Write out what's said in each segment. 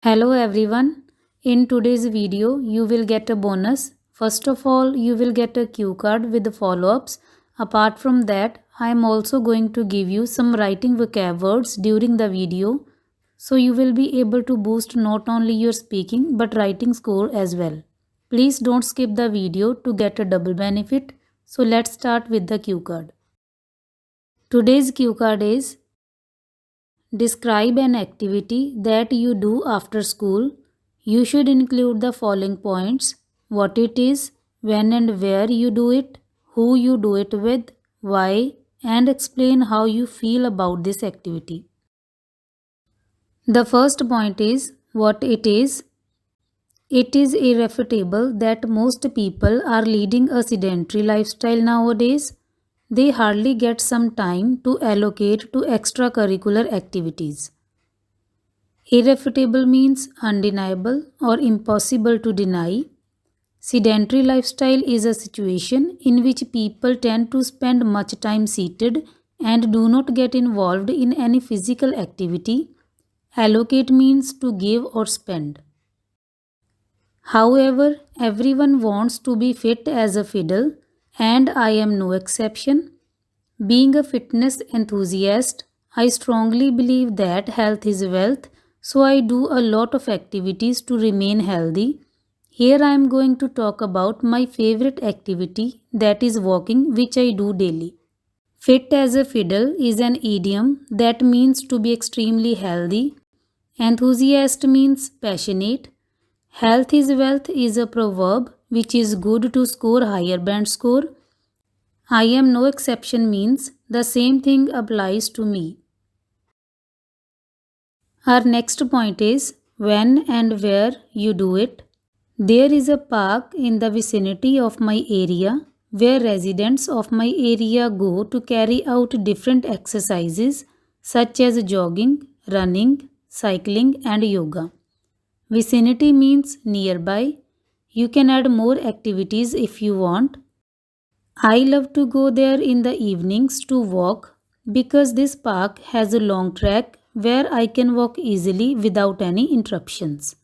Hello everyone. In today's video, you will get a bonus. First of all, you will get a cue card with the follow-ups. Apart from that, I am also going to give you some writing vocab words during the video. So you will be able to boost not only your speaking but writing score as well. Please don't skip the video to get a double benefit. So let's start with the cue card. Today's cue card is: describe an activity that you do after school. You should include the following points: what it is, when and where you do it, who you do it with, why, and explain how you feel about this activity. The first point is what it is. It is irrefutable that most people are leading a sedentary lifestyle nowadays. They hardly get some time to allocate to extracurricular activities. Irrefutable means undeniable or impossible to deny. Sedentary lifestyle is a situation in which people tend to spend much time seated and do not get involved in any physical activity. Allocate means to give or spend. However, everyone wants to be fit as a fiddle, and I am no exception. Being a fitness enthusiast, I strongly believe that health is wealth, so I do a lot of activities to remain healthy. Here I am going to talk about my favorite activity, that is walking, which I do daily. Fit as a fiddle is an idiom that means to be extremely healthy. Enthusiast means passionate. Health is wealth is a proverb which is good to score higher band score. I am no exception means the same thing applies to me. Our next point is when and where you do it. There is a park in the vicinity of my area where residents of my area go to carry out different exercises such as jogging, running, cycling, and yoga. Vicinity means nearby. You can add more activities if you want. I love to go there in the evenings to walk because this park has a long track where I can walk easily without any interruptions.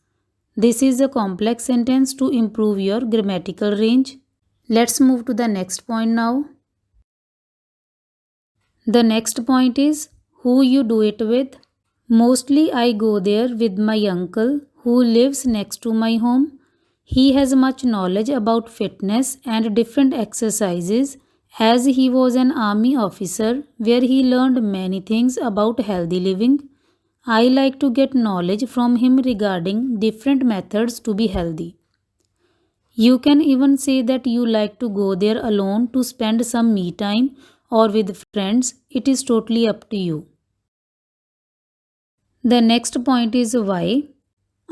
This is a complex sentence to improve your grammatical range. Let's move to the next point now. The next point is who you do it with. Mostly I go there with my uncle who lives next to my home. He has much knowledge about fitness and different exercises as he was an army officer where he learned many things about healthy living. I like to get knowledge from him regarding different methods to be healthy. You can even say that you like to go there alone to spend some me time or with friends. It is totally up to you. The next point is why.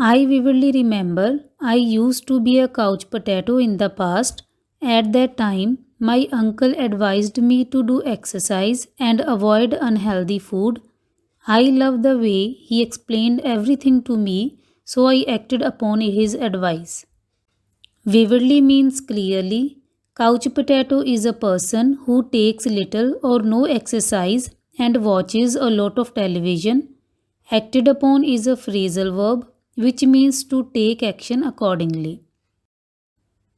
I vividly remember I used to be a couch potato in the past. At that time, my uncle advised me to do exercise and avoid unhealthy food. I loved the way he explained everything to me, so I acted upon his advice. Vividly means clearly. Couch potato is a person who takes little or no exercise and watches a lot of television. Acted upon is a phrasal verb which means to take action accordingly.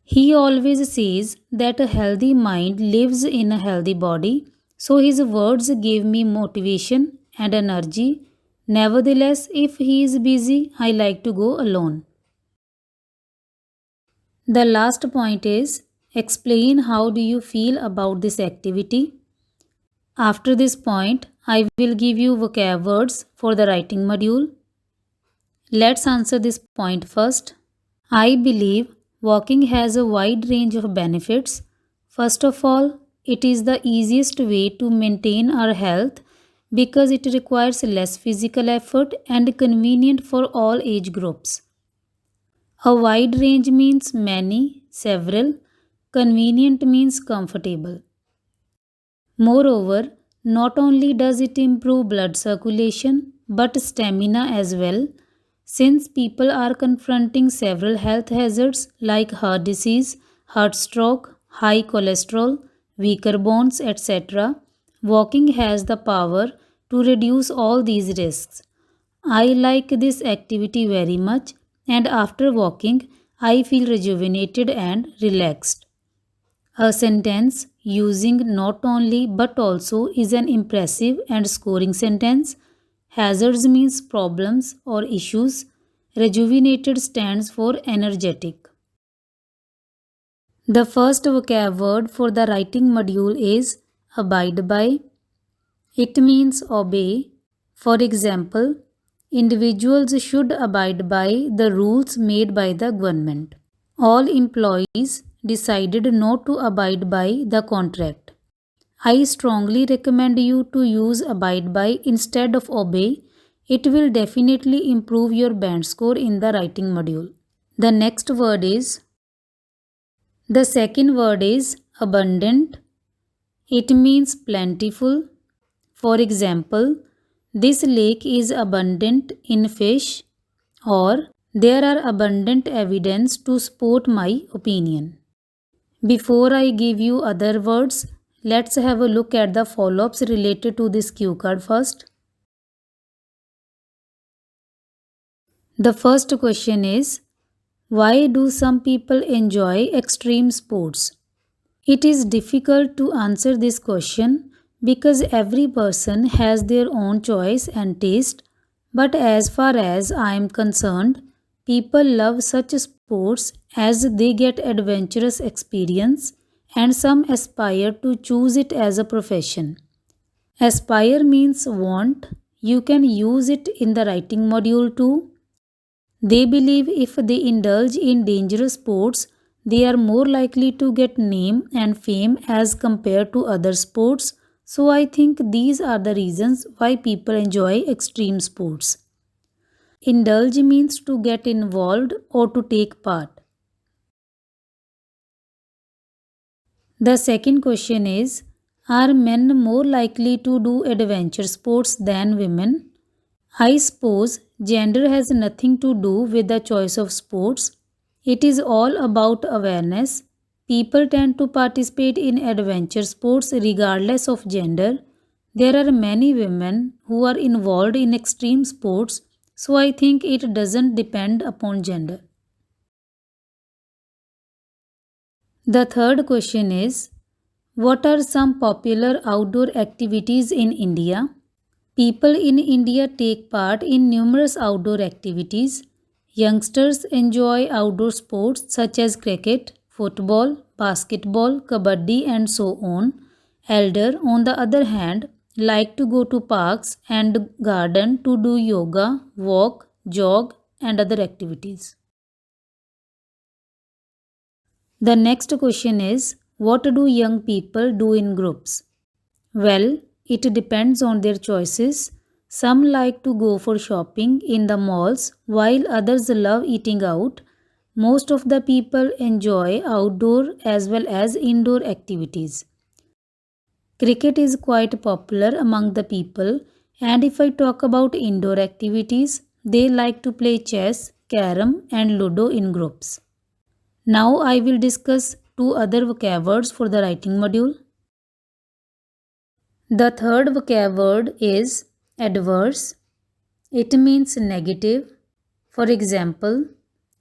He always says that a healthy mind lives in a healthy body, so his words gave me motivation and energy. Nevertheless, if he is busy, I like to go alone. The last point is explain how do you feel about this activity. After this point, I will give you vocab words for the writing module. Let's answer this point first. I believe walking has a wide range of benefits. First of all, it is the easiest way to maintain our health because it requires less physical effort and convenient for all age groups. A wide range means many, several. Convenient means comfortable. Moreover, not only does it improve blood circulation but stamina as well, since people are confronting several health hazards like heart disease, heart stroke, high cholesterol, weaker bones, etc. Walking has the power to reduce all these risks. I like this activity very much, and after walking, I feel rejuvenated and relaxed. A sentence using not only but also is an impressive and scoring sentence. Hazards means problems or issues. Rejuvenated stands for energetic. The first vocab word for the writing module is abide by. It means obey. For example, individuals should abide by the rules made by the government. All employees decided not to abide by the contract. I strongly recommend you to use abide by instead of obey. It will definitely improve your band score in the writing module. The second word is abundant. It means plentiful. For example, this lake is abundant in fish, or there are abundant evidence to support my opinion. Before I give you other words, let's have a look at the follow-ups related to this cue card first. The first question is, why do some people enjoy extreme sports? It is difficult to answer this question because every person has their own choice and taste, but as far as I am concerned, people love such sports as they get adventurous experience and some aspire to choose it as a profession. Aspire means want. You can use it in the writing module too. They believe if they indulge in dangerous sports, they are more likely to get name and fame as compared to other sports. So I think these are the reasons why people enjoy extreme sports. Indulge means to get involved or to take part. The second question is, are men more likely to do adventure sports than women? I suppose gender has nothing to do with the choice of sports. It is all about awareness. People tend to participate in adventure sports regardless of gender. There are many women who are involved in extreme sports, so I think it doesn't depend upon gender. The third question is, what are some popular outdoor activities in India? People in India take part in numerous outdoor activities. Youngsters enjoy outdoor sports such as cricket, football, basketball, kabaddi, and so on. Elder, on the other hand, like to go to parks and garden to do yoga, walk, jog, and other activities. The next question is, what do young people do in groups? Well, it depends on their choices. Some like to go for shopping in the malls while others love eating out. Most of the people enjoy outdoor as well as indoor activities. Cricket is quite popular among the people, and if I talk about indoor activities, they like to play chess, carom, and ludo in groups. Now I will discuss two other vocab words for the writing module. The third vocab word is adverse. It means negative. For example,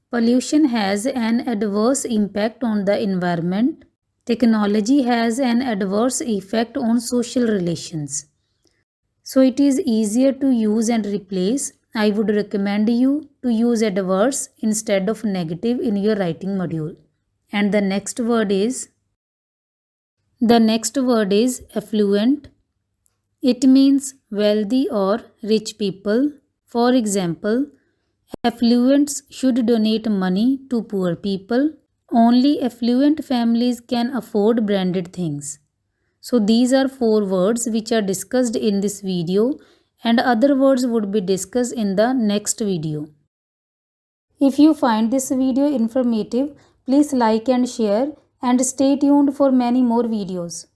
pollution has an adverse impact on the environment. Technology has an adverse effect on social relations. So it is easier to use and replace. I would recommend you to use adverse instead of negative in your writing module. And the next word is affluent. It means wealthy or rich people. For example, affluents should donate money to poor people. Only affluent families can afford branded things. So these are 4 words which are discussed in this video, and other words would be discussed in the next video. If you find this video informative, please like and share and stay tuned for many more videos.